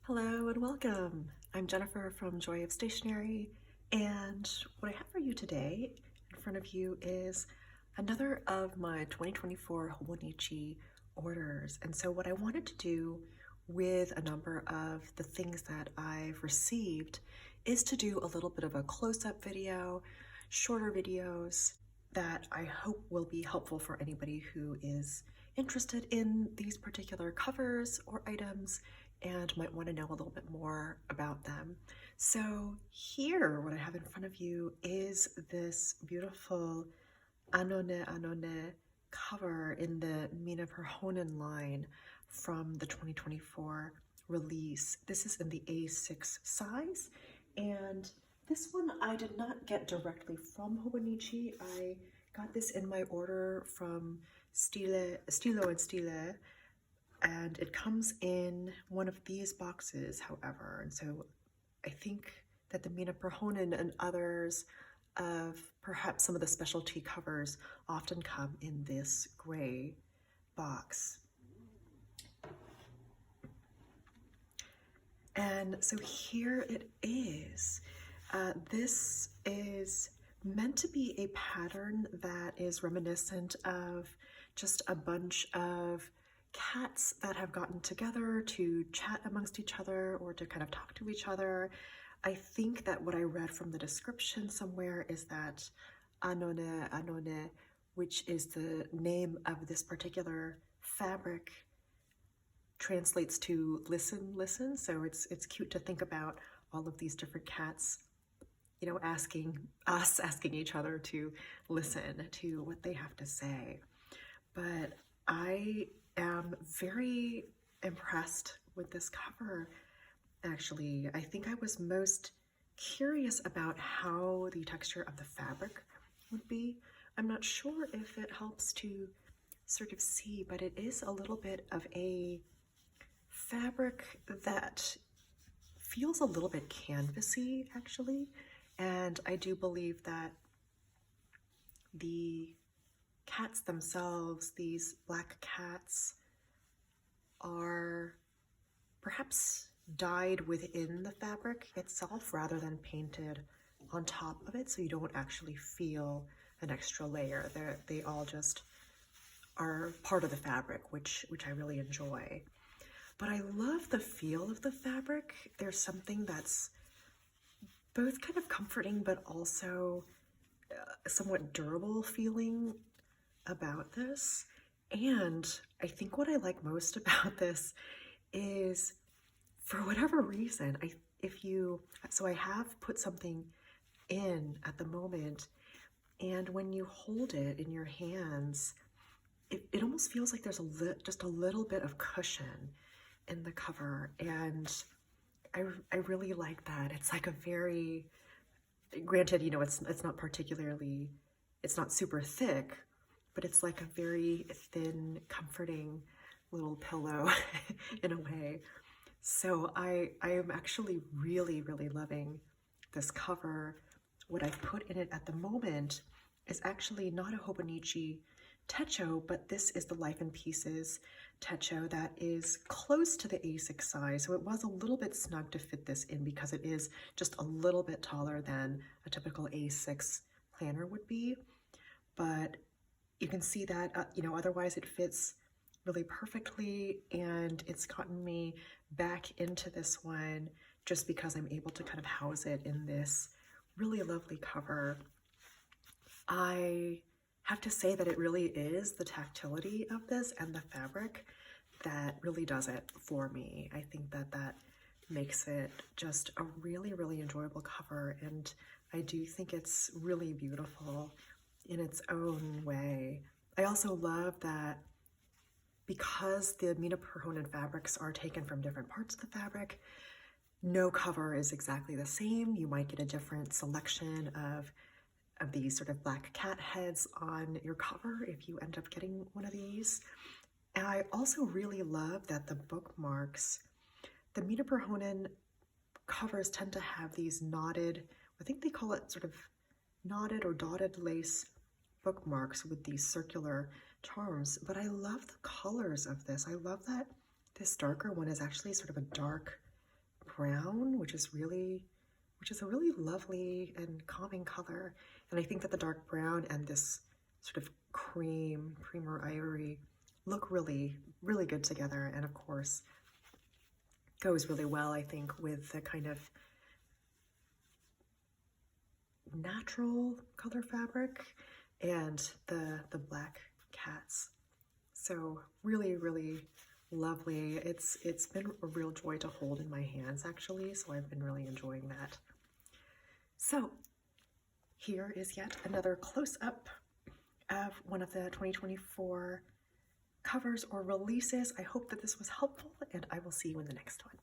Hello and welcome. I'm Jennifer from Joy of Stationery, and what I have for you today in front of you is another of my 2024 Hobonichi orders. And so what I wanted to do with a number of the things that I've received is to do a little bit of a close-up video, shorter videos that I hope will be helpful for anybody who is interested in these particular covers or items and might want to know a little bit more about them. So here, what I have in front of you is this beautiful anone-anone cover in the minä perhonen line from the 2024 release. This is in the A6 size, and this one I did not get directly from Hobonichi. I got this in my order from Stilo and Stile, and it comes in one of these boxes, however. And so I think that the minä perhonen and others of perhaps some of the specialty covers often come in this gray box. And so here it is. This is meant to be a pattern that is reminiscent of just a bunch of cats that have gotten together to chat amongst each other or to kind of talk to each other. I think that what I read from the description somewhere is that anone-anone, which is the name of this particular fabric, translates to listen, listen. So it's cute to think about all of these different cats, you know, asking each other to listen to what they have to say. But I am very impressed with this cover, actually. I think I was most curious about how the texture of the fabric would be. I'm not sure if it helps to sort of see, but it is a little bit of a fabric that feels a little bit canvasy, actually. And I do believe that the cats themselves, these black cats, are perhaps dyed within the fabric itself rather than painted on top of it, so you don't actually feel an extra layer. They all just are part of the fabric, which I really enjoy. But I love the feel of the fabric. There's something that's both kind of comforting but also somewhat durable feeling about this. And I think what I like most about this is, for whatever reason, I have put something in at the moment, and when you hold it in your hands, it almost feels like there's just a little bit of cushion in the cover, and I really like that. It's like a very, granted, you know, it's not super thick, but it's like a very thin, comforting little pillow in a way. So I am actually really, really loving this cover. What I've put in it at the moment is actually not a Hobonichi techo, but this is the Life in Pieces techo that is close to the A6 size. So it was a little bit snug to fit this in because it is just a little bit taller than a typical A6 planner would be. But you can see that, you know, otherwise it fits really perfectly, and it's gotten me back into this one just because I'm able to kind of house it in this really lovely cover. I have to say that it really is the tactility of this and the fabric that really does it for me. I think that that makes it just a really, really enjoyable cover, and I do think it's really beautiful in its own way. I also love that because the minä perhonen fabrics are taken from different parts of the fabric, no cover is exactly the same. You might get a different selection of these sort of black cat heads on your cover if you end up getting one of these. And I also really love that the bookmarks, the minä perhonen covers tend to have these knotted, I think they call it sort of knotted or dotted lace bookmarks with these circular charms, but I love the colors of this. I love that this darker one is actually sort of a dark brown, which is a really lovely and calming color. And I think that the dark brown and this sort of cream or ivory look really good together, and of course goes really well, I think, with the kind of natural color fabric and the black cats. So really lovely. It's been a real joy to hold in my hands, actually, so I've been really enjoying that. So here is yet another close-up of one of the 2024 covers or releases. I hope that this was helpful, and I will see you in the next one.